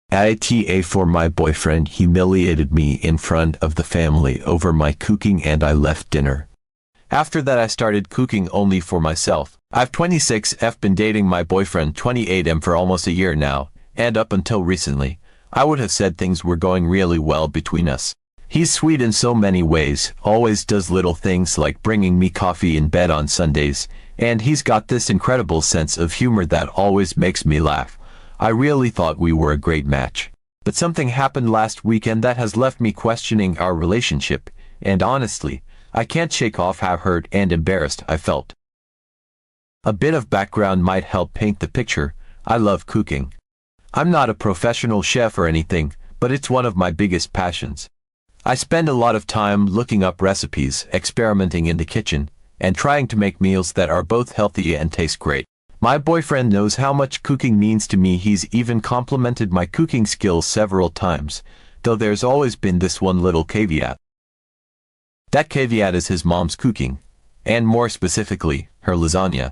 AITA for my boyfriend humiliated me in front of the family over my cooking and I left dinner. After that I started cooking only for myself. I've 26F been dating my boyfriend 28M for almost a year now, and up until recently, I would have said things were going really well between us. He's sweet in so many ways, always does little things like bringing me coffee in bed on Sundays, and he's got this incredible sense of humor that always makes me laugh. I really thought we were a great match. But something happened last weekend that has left me questioning our relationship, and honestly, I can't shake off how hurt and embarrassed I felt. A bit of background might help paint the picture. I love cooking. I'm not a professional chef or anything, but it's one of my biggest passions. I spend a lot of time looking up recipes, experimenting in the kitchen, and trying to make meals that are both healthy and taste great. My boyfriend knows how much cooking means to me. He's even complimented my cooking skills several times, though there's always been this one little caveat. That caveat is his mom's cooking, and more specifically, her lasagna.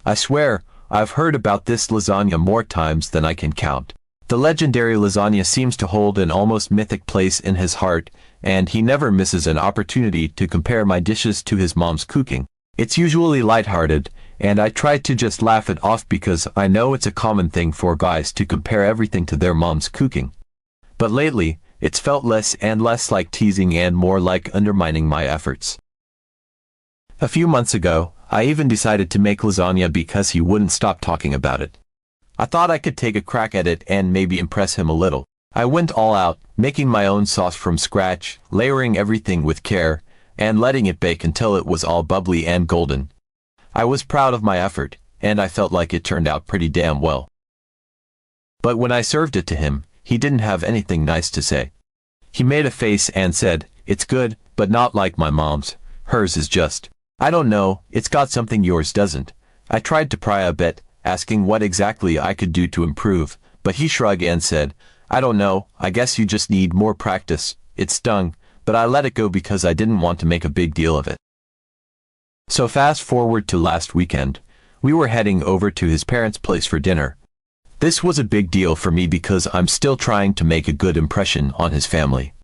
I swear, I've heard about this lasagna more times than I can count. The legendary lasagna seems to hold an almost mythic place in his heart, and he never misses an opportunity to compare my dishes to his mom's cooking. It's usually lighthearted, and I try to just laugh it off because I know it's a common thing for guys to compare everything to their mom's cooking. But lately, it's felt less and less like teasing and more like undermining my efforts. A few months ago, I even decided to make lasagna because he wouldn't stop talking about it. I thought I could take a crack at it and maybe impress him a little. I went all out, making my own sauce from scratch, layering everything with care, and letting it bake until it was all bubbly and golden. I was proud of my effort, and I felt like it turned out pretty damn well. But when I served it to him, he didn't have anything nice to say. He made a face and said, "It's good, but not like my mom's. Hers is just, I don't know, it's got something yours doesn't." I tried to pry a bit, asking what exactly I could do to improve, but he shrugged and said, "I don't know, I guess you just need more practice." It stung, but I let it go because I didn't want to make a big deal of it. So fast forward to last weekend. We were heading over to his parents' place for dinner. This was a big deal for me because I'm still trying to make a good impression on his family.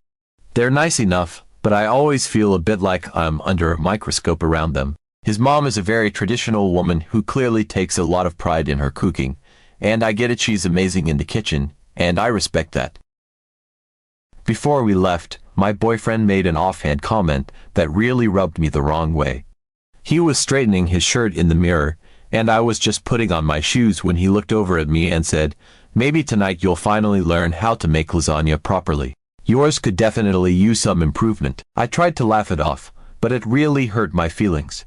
They're nice enough, but I always feel a bit like I'm under a microscope around them. His mom is a very traditional woman who clearly takes a lot of pride in her cooking, and I get it, she's amazing in the kitchen, and I respect that. Before we left, my boyfriend made an offhand comment that really rubbed me the wrong way. He was straightening his shirt in the mirror, and I was just putting on my shoes when he looked over at me and said, "Maybe tonight you'll finally learn how to make lasagna properly. Yours could definitely use some improvement." I tried to laugh it off, but it really hurt my feelings.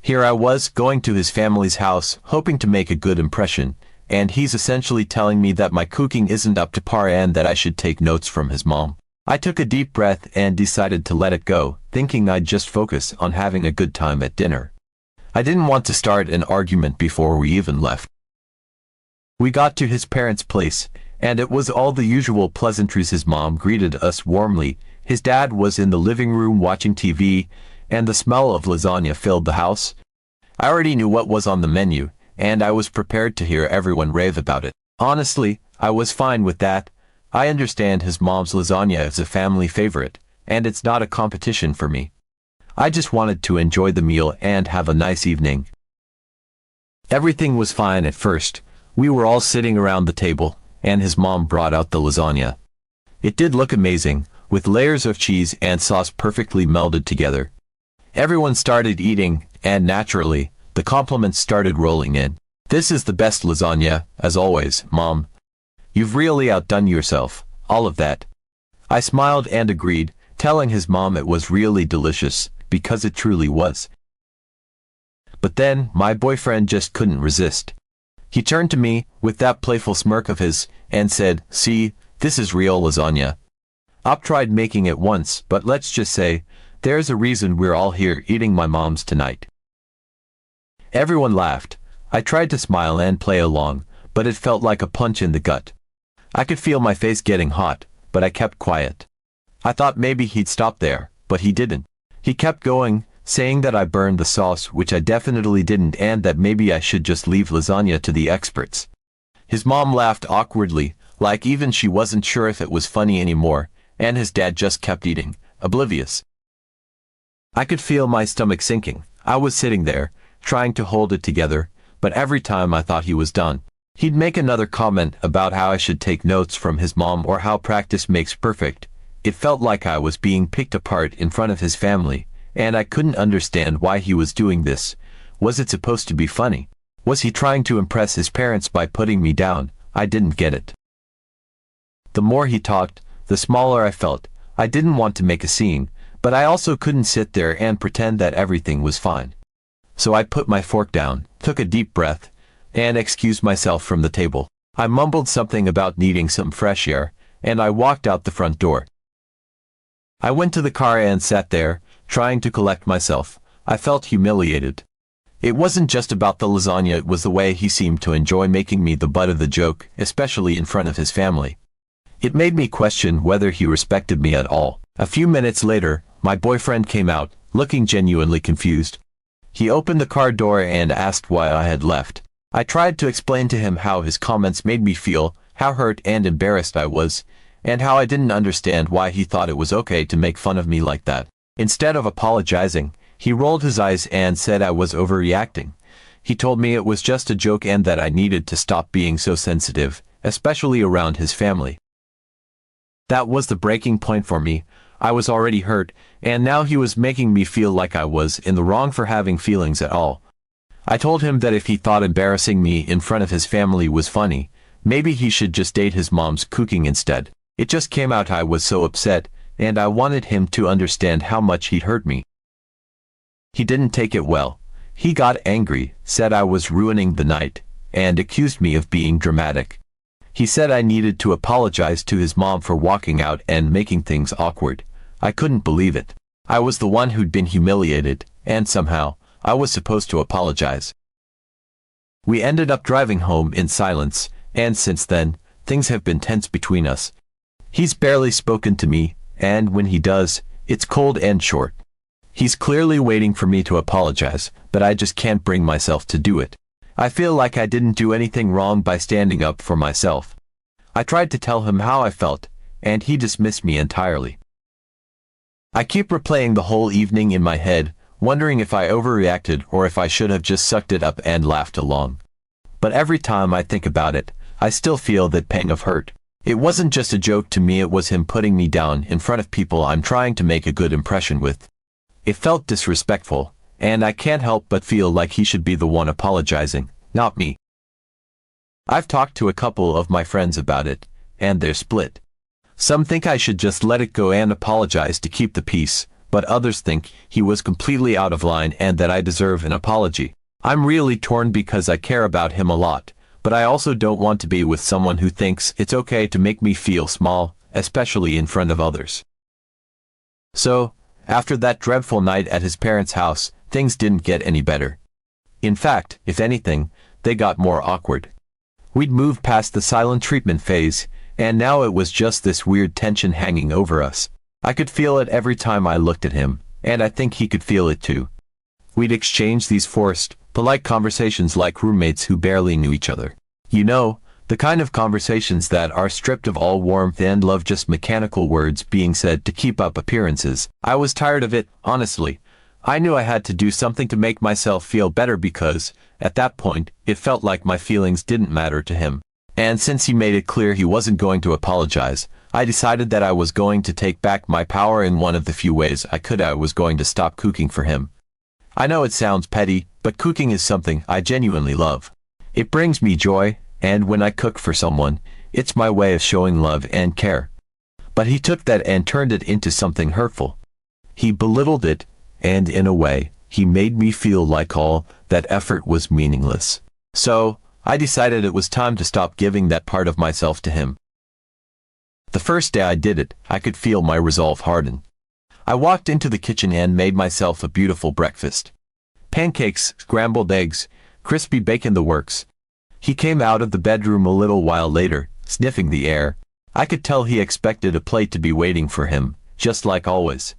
Here I was, going to his family's house, hoping to make a good impression, and he's essentially telling me that my cooking isn't up to par and that I should take notes from his mom. I took a deep breath and decided to let it go, thinking I'd just focus on having a good time at dinner. I didn't want to start an argument before we even left. We got to his parents' place, and it was all the usual pleasantries. His mom greeted us warmly, his dad was in the living room watching TV, and the smell of lasagna filled the house. I already knew what was on the menu, and I was prepared to hear everyone rave about it. Honestly, I was fine with that. I understand his mom's lasagna is a family favorite, and it's not a competition for me. I just wanted to enjoy the meal and have a nice evening. Everything was fine at first. We were all sitting around the table, and his mom brought out the lasagna. It did look amazing, with layers of cheese and sauce perfectly melded together. Everyone started eating, and naturally, the compliments started rolling in. "This is the best lasagna, as always, Mom. You've really outdone yourself, all of that." I smiled and agreed, telling his mom it was really delicious, because it truly was. But then, my boyfriend just couldn't resist. He turned to me, with that playful smirk of his, and said, "See, this is real lasagna. I've tried making it once, but let's just say, there's a reason we're all here eating my mom's tonight." Everyone laughed. I tried to smile and play along, but it felt like a punch in the gut. I could feel my face getting hot, but I kept quiet. I thought maybe he'd stop there, but he didn't. He kept going, saying that I burned the sauce, which I definitely didn't, and that maybe I should just leave lasagna to the experts. His mom laughed awkwardly, like even she wasn't sure if it was funny anymore, and his dad just kept eating, oblivious. I could feel my stomach sinking. I was sitting there, trying to hold it together, but every time I thought he was done, he'd make another comment about how I should take notes from his mom or how practice makes perfect. It felt like I was being picked apart in front of his family, and I couldn't understand why he was doing this. Was it supposed to be funny? Was he trying to impress his parents by putting me down? I didn't get it. The more he talked, the smaller I felt. I didn't want to make a scene, but I also couldn't sit there and pretend that everything was fine. So I put my fork down, took a deep breath, and excused myself from the table. I mumbled something about needing some fresh air, and I walked out the front door. I went to the car and sat there, trying to collect myself. I felt humiliated. It wasn't just about the lasagna, it was the way he seemed to enjoy making me the butt of the joke, especially in front of his family. It made me question whether he respected me at all. A few minutes later, my boyfriend came out, looking genuinely confused. He opened the car door and asked why I had left. I tried to explain to him how his comments made me feel, how hurt and embarrassed I was, and how I didn't understand why he thought it was okay to make fun of me like that. Instead of apologizing, he rolled his eyes and said I was overreacting. He told me it was just a joke and that I needed to stop being so sensitive, especially around his family. That was the breaking point for me. I was already hurt, and now he was making me feel like I was in the wrong for having feelings at all. I told him that if he thought embarrassing me in front of his family was funny, maybe he should just date his mom's cooking instead. It just came out I was so upset, and I wanted him to understand how much he'd hurt me. He didn't take it well. He got angry, said I was ruining the night, and accused me of being dramatic. He said I needed to apologize to his mom for walking out and making things awkward. I couldn't believe it. I was the one who'd been humiliated, and somehow, I was supposed to apologize. We ended up driving home in silence, and since then, things have been tense between us. He's barely spoken to me, and when he does, it's cold and short. He's clearly waiting for me to apologize, but I just can't bring myself to do it. I feel like I didn't do anything wrong by standing up for myself. I tried to tell him how I felt, and he dismissed me entirely. I keep replaying the whole evening in my head, wondering if I overreacted or if I should have just sucked it up and laughed along. But every time I think about it, I still feel that pang of hurt. It wasn't just a joke to me, it was him putting me down in front of people I'm trying to make a good impression with. It felt disrespectful, and I can't help but feel like he should be the one apologizing, not me. I've talked to a couple of my friends about it, and they're split. Some think I should just let it go and apologize to keep the peace, but others think he was completely out of line and that I deserve an apology. I'm really torn because I care about him a lot, but I also don't want to be with someone who thinks it's okay to make me feel small, especially in front of others. So, after that dreadful night at his parents' house, things didn't get any better. In fact, if anything, they got more awkward. We'd moved past the silent treatment phase, and now it was just this weird tension hanging over us. I could feel it every time I looked at him, and I think he could feel it too. We'd exchange these forced, polite conversations like roommates who barely knew each other. You know, the kind of conversations that are stripped of all warmth and love, just mechanical words being said to keep up appearances. I was tired of it, honestly. I knew I had to do something to make myself feel better because, at that point, it felt like my feelings didn't matter to him. And since he made it clear he wasn't going to apologize, I decided that I was going to take back my power in one of the few ways I could. I was going to stop cooking for him. I know it sounds petty, but cooking is something I genuinely love. It brings me joy, and when I cook for someone, it's my way of showing love and care. But he took that and turned it into something hurtful. He belittled it, and in a way, he made me feel like all that effort was meaningless. So, I decided it was time to stop giving that part of myself to him. The first day I did it, I could feel my resolve harden. I walked into the kitchen and made myself a beautiful breakfast. Pancakes, scrambled eggs, crispy bacon, the works. He came out of the bedroom a little while later, sniffing the air. I could tell he expected a plate to be waiting for him, just like always.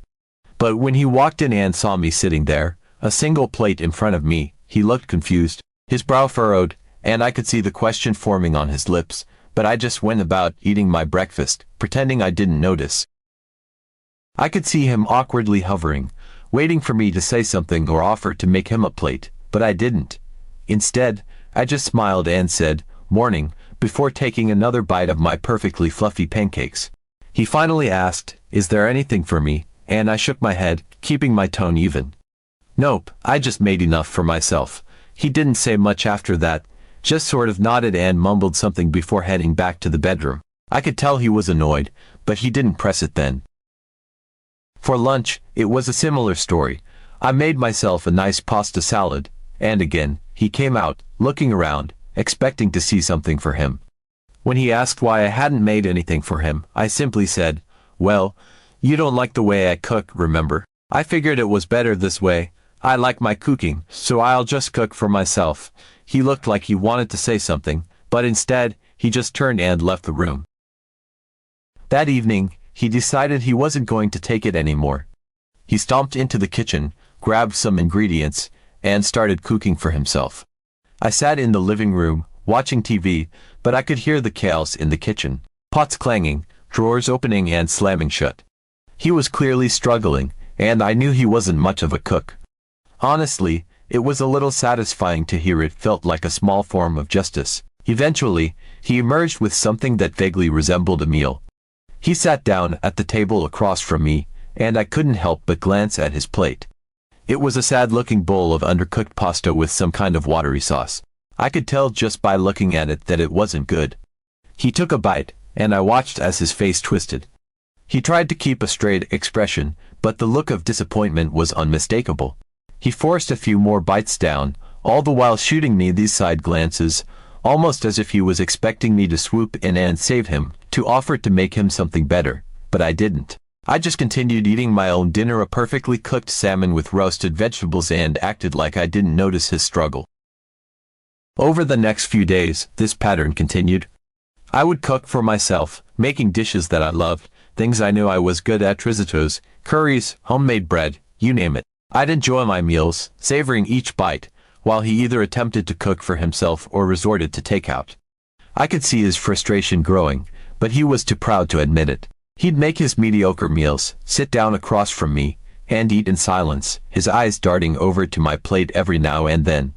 But when he walked in and saw me sitting there, a single plate in front of me, he looked confused, his brow furrowed, and I could see the question forming on his lips, but I just went about eating my breakfast, pretending I didn't notice. I could see him awkwardly hovering, waiting for me to say something or offer to make him a plate, but I didn't. Instead, I just smiled and said, "Morning," before taking another bite of my perfectly fluffy pancakes. He finally asked, "Is there anything for me?" and I shook my head, keeping my tone even. "Nope, I just made enough for myself." He didn't say much after that, just sort of nodded and mumbled something before heading back to the bedroom. I could tell he was annoyed, but he didn't press it then. For lunch, it was a similar story. I made myself a nice pasta salad, and again, he came out, looking around, expecting to see something for him. When he asked why I hadn't made anything for him, I simply said, "Well, you don't like the way I cook, remember? I figured it was better this way. I like my cooking, so I'll just cook for myself." He looked like he wanted to say something, but instead, he just turned and left the room. That evening, he decided he wasn't going to take it anymore. He stomped into the kitchen, grabbed some ingredients, and started cooking for himself. I sat in the living room, watching TV, but I could hear the chaos in the kitchen. Pots clanging, drawers opening and slamming shut. He was clearly struggling, and I knew he wasn't much of a cook. Honestly, it was a little satisfying to hear it felt like a small form of justice. Eventually, he emerged with something that vaguely resembled a meal. He sat down at the table across from me, and I couldn't help but glance at his plate. It was a sad-looking bowl of undercooked pasta with some kind of watery sauce. I could tell just by looking at it that it wasn't good. He took a bite, and I watched as his face twisted. He tried to keep a straight expression, but the look of disappointment was unmistakable. He forced a few more bites down, all the while shooting me these side glances, almost as if he was expecting me to swoop in and save him, to offer to make him something better, but I didn't. I just continued eating my own dinner, a perfectly cooked salmon with roasted vegetables, and acted like I didn't notice his struggle. Over the next few days, this pattern continued. I would cook for myself, making dishes that I loved, things I knew I was good at: risottos, curries, homemade bread, you name it. I'd enjoy my meals, savoring each bite, while he either attempted to cook for himself or resorted to takeout. I could see his frustration growing, but he was too proud to admit it. He'd make his mediocre meals, sit down across from me, and eat in silence, his eyes darting over to my plate every now and then.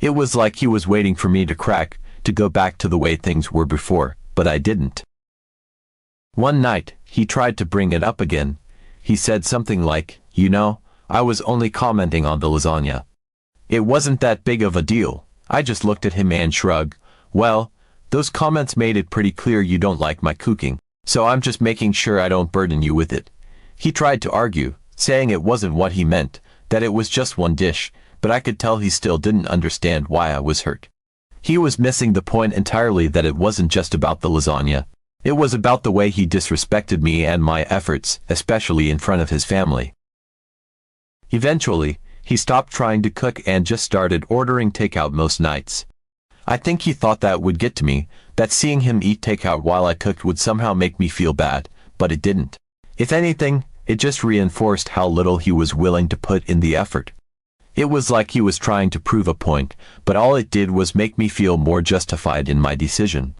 It was like he was waiting for me to crack, to go back to the way things were before, but I didn't. One night, he tried to bring it up again. He said something like, "You know, I was only commenting on the lasagna. It wasn't that big of a deal." I just looked at him and shrugged. "Well, those comments made it pretty clear you don't like my cooking, so I'm just making sure I don't burden you with it." He tried to argue, saying it wasn't what he meant, that it was just one dish, but I could tell he still didn't understand why I was hurt. He was missing the point entirely, that it wasn't just about the lasagna. It was about the way he disrespected me and my efforts, especially in front of his family. Eventually, he stopped trying to cook and just started ordering takeout most nights. I think he thought that would get to me, that seeing him eat takeout while I cooked would somehow make me feel bad, but it didn't. If anything, it just reinforced how little he was willing to put in the effort. It was like he was trying to prove a point, but all it did was make me feel more justified in my decision.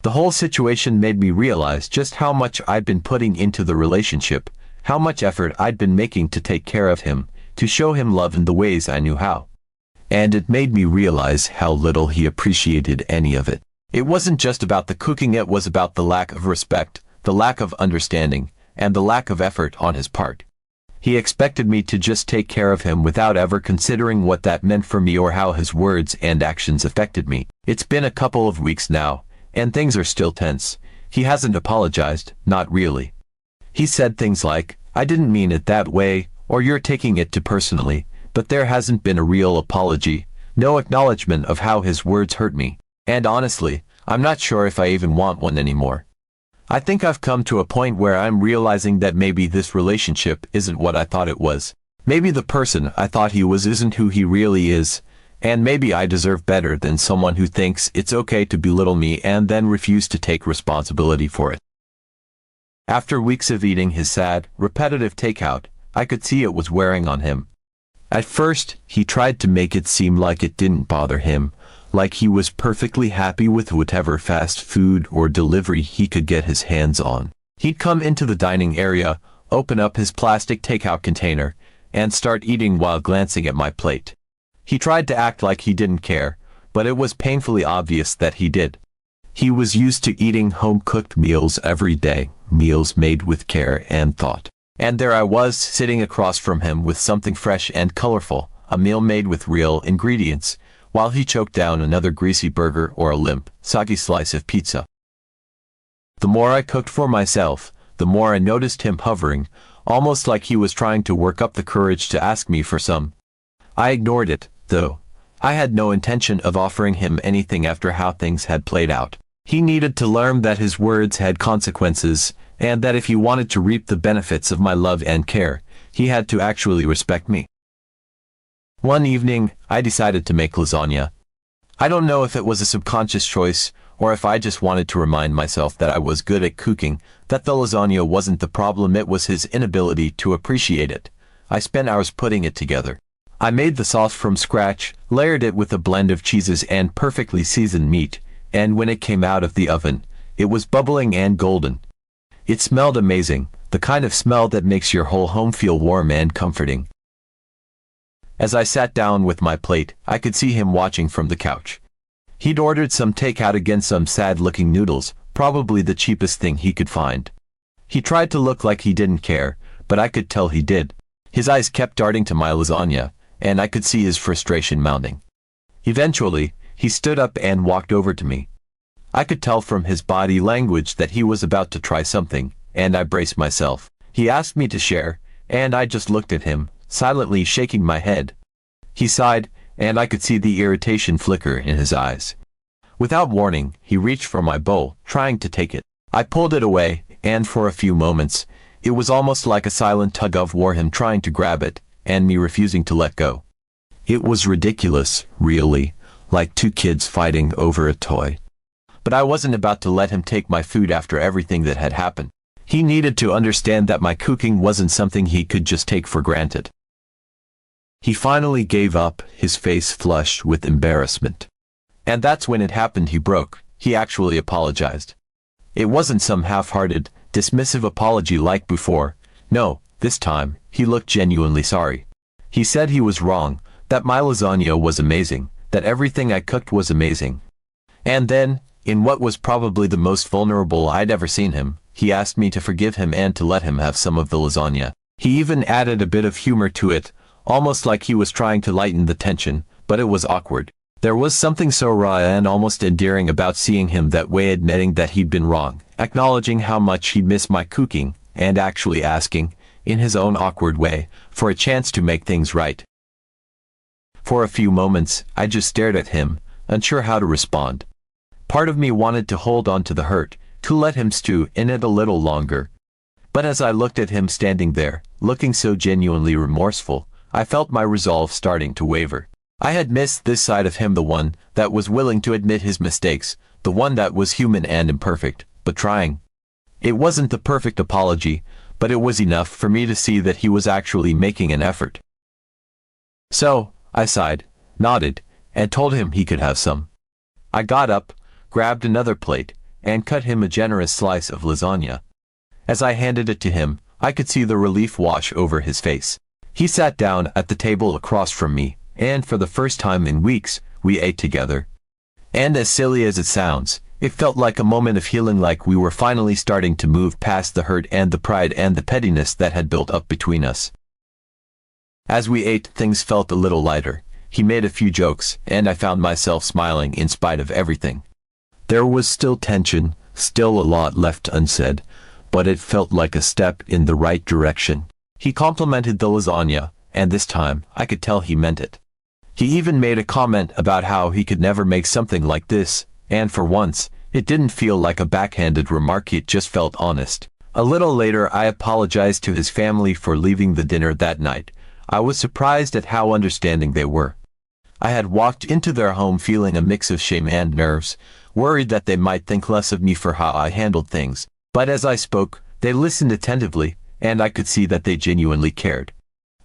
The whole situation made me realize just how much I'd been putting into the relationship, how much effort I'd been making to take care of him, to show him love in the ways I knew how. And it made me realize how little he appreciated any of it. It wasn't just about the cooking, it was about the lack of respect, the lack of understanding, and the lack of effort on his part. He expected me to just take care of him without ever considering what that meant for me or how his words and actions affected me. It's been a couple of weeks now, and things are still tense. He hasn't apologized, not really. He said things like, "I didn't mean it that way," or "You're taking it too personally," but there hasn't been a real apology, no acknowledgement of how his words hurt me. And honestly, I'm not sure if I even want one anymore. I think I've come to a point where I'm realizing that maybe this relationship isn't what I thought it was. Maybe the person I thought he was isn't who he really is, and maybe I deserve better than someone who thinks it's okay to belittle me and then refuse to take responsibility for it. After weeks of eating his sad, repetitive takeout, I could see it was wearing on him. At first, he tried to make it seem like it didn't bother him, like he was perfectly happy with whatever fast food or delivery he could get his hands on. He'd come into the dining area, open up his plastic takeout container, and start eating while glancing at my plate. He tried to act like he didn't care, but it was painfully obvious that he did. He was used to eating home-cooked meals every day, meals made with care and thought. And there I was, sitting across from him with something fresh and colorful, a meal made with real ingredients, while he choked down another greasy burger or a limp, soggy slice of pizza. The more I cooked for myself, the more I noticed him hovering, almost like he was trying to work up the courage to ask me for some. I ignored it, though. I had no intention of offering him anything after how things had played out. He needed to learn that his words had consequences, and that if he wanted to reap the benefits of my love and care, he had to actually respect me. One evening, I decided to make lasagna. I don't know if it was a subconscious choice, or if I just wanted to remind myself that I was good at cooking, that the lasagna wasn't the problem, it was his inability to appreciate it. I spent hours putting it together. I made the sauce from scratch, layered it with a blend of cheeses and perfectly seasoned meat, and when it came out of the oven, it was bubbling and golden. It smelled amazing, the kind of smell that makes your whole home feel warm and comforting. As I sat down with my plate, I could see him watching from the couch. He'd ordered some takeout again, some sad-looking noodles, probably the cheapest thing he could find. He tried to look like he didn't care, but I could tell he did. His eyes kept darting to my lasagna, and I could see his frustration mounting. Eventually, he stood up and walked over to me. I could tell from his body language that he was about to try something, and I braced myself. He asked me to share, and I just looked at him, silently shaking my head. He sighed, and I could see the irritation flicker in his eyes. Without warning, he reached for my bowl, trying to take it. I pulled it away, and for a few moments, it was almost like a silent tug-of-war, him trying to grab it, and me refusing to let go. It was ridiculous, really, like two kids fighting over a toy. But I wasn't about to let him take my food after everything that had happened. He needed to understand that my cooking wasn't something he could just take for granted. He finally gave up, his face flushed with embarrassment. And that's when it happened. He broke. He actually apologized. It wasn't some half-hearted, dismissive apology like before. No, this time, he looked genuinely sorry. He said he was wrong, that my lasagna was amazing, that everything I cooked was amazing. And then, in what was probably the most vulnerable I'd ever seen him, he asked me to forgive him and to let him have some of the lasagna. He even added a bit of humor to it, almost like he was trying to lighten the tension, but it was awkward. There was something so raw and almost endearing about seeing him that way, admitting that he'd been wrong, acknowledging how much he'd missed my cooking, and actually asking, in his own awkward way, for a chance to make things right. For a few moments, I just stared at him, unsure how to respond. Part of me wanted to hold on to the hurt, to let him stew in it a little longer. But as I looked at him standing there, looking so genuinely remorseful, I felt my resolve starting to waver. I had missed this side of him, the one that was willing to admit his mistakes, the one that was human and imperfect, but trying. It wasn't the perfect apology, but it was enough for me to see that he was actually making an effort. So, I sighed, nodded, and told him he could have some. I got up, grabbed another plate, and cut him a generous slice of lasagna. As I handed it to him, I could see the relief wash over his face. He sat down at the table across from me, and for the first time in weeks, we ate together. And as silly as it sounds, it felt like a moment of healing, like we were finally starting to move past the hurt and the pride and the pettiness that had built up between us. As we ate, things felt a little lighter. He made a few jokes, and I found myself smiling in spite of everything. There was still tension, still a lot left unsaid, but it felt like a step in the right direction. He complimented the lasagna, and this time, I could tell he meant it. He even made a comment about how he could never make something like this, and for once, it didn't feel like a backhanded remark, it just felt honest. A little later, I apologized to his family for leaving the dinner that night. I was surprised at how understanding they were. I had walked into their home feeling a mix of shame and nerves, worried that they might think less of me for how I handled things. But as I spoke, they listened attentively, and I could see that they genuinely cared.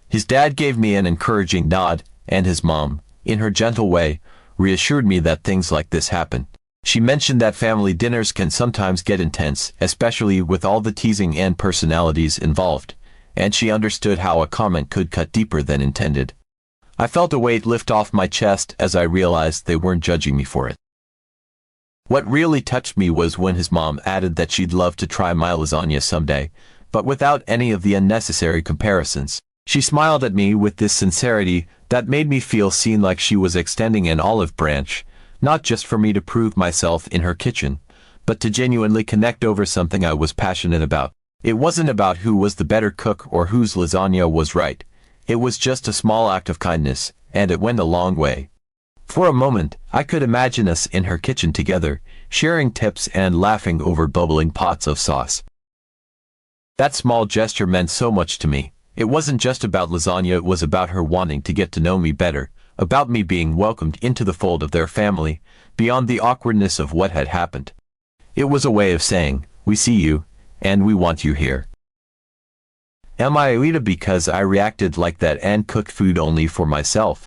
His dad gave me an encouraging nod, and his mom, in her gentle way, reassured me that things like this happen. She mentioned that family dinners can sometimes get intense, especially with all the teasing and personalities involved, and she understood how a comment could cut deeper than intended. I felt a weight lift off my chest as I realized they weren't judging me for it. What really touched me was when his mom added that she'd love to try my lasagna someday, but without any of the unnecessary comparisons. She smiled at me with this sincerity that made me feel seen, like she was extending an olive branch, not just for me to prove myself in her kitchen, but to genuinely connect over something I was passionate about. It wasn't about who was the better cook or whose lasagna was right. It was just a small act of kindness, and it went a long way. For a moment, I could imagine us in her kitchen together, sharing tips and laughing over bubbling pots of sauce. That small gesture meant so much to me. It wasn't just about lasagna, it was about her wanting to get to know me better, about me being welcomed into the fold of their family, beyond the awkwardness of what had happened. It was a way of saying, we see you, and we want you here. Am I AITA because I reacted like that and cooked food only for myself?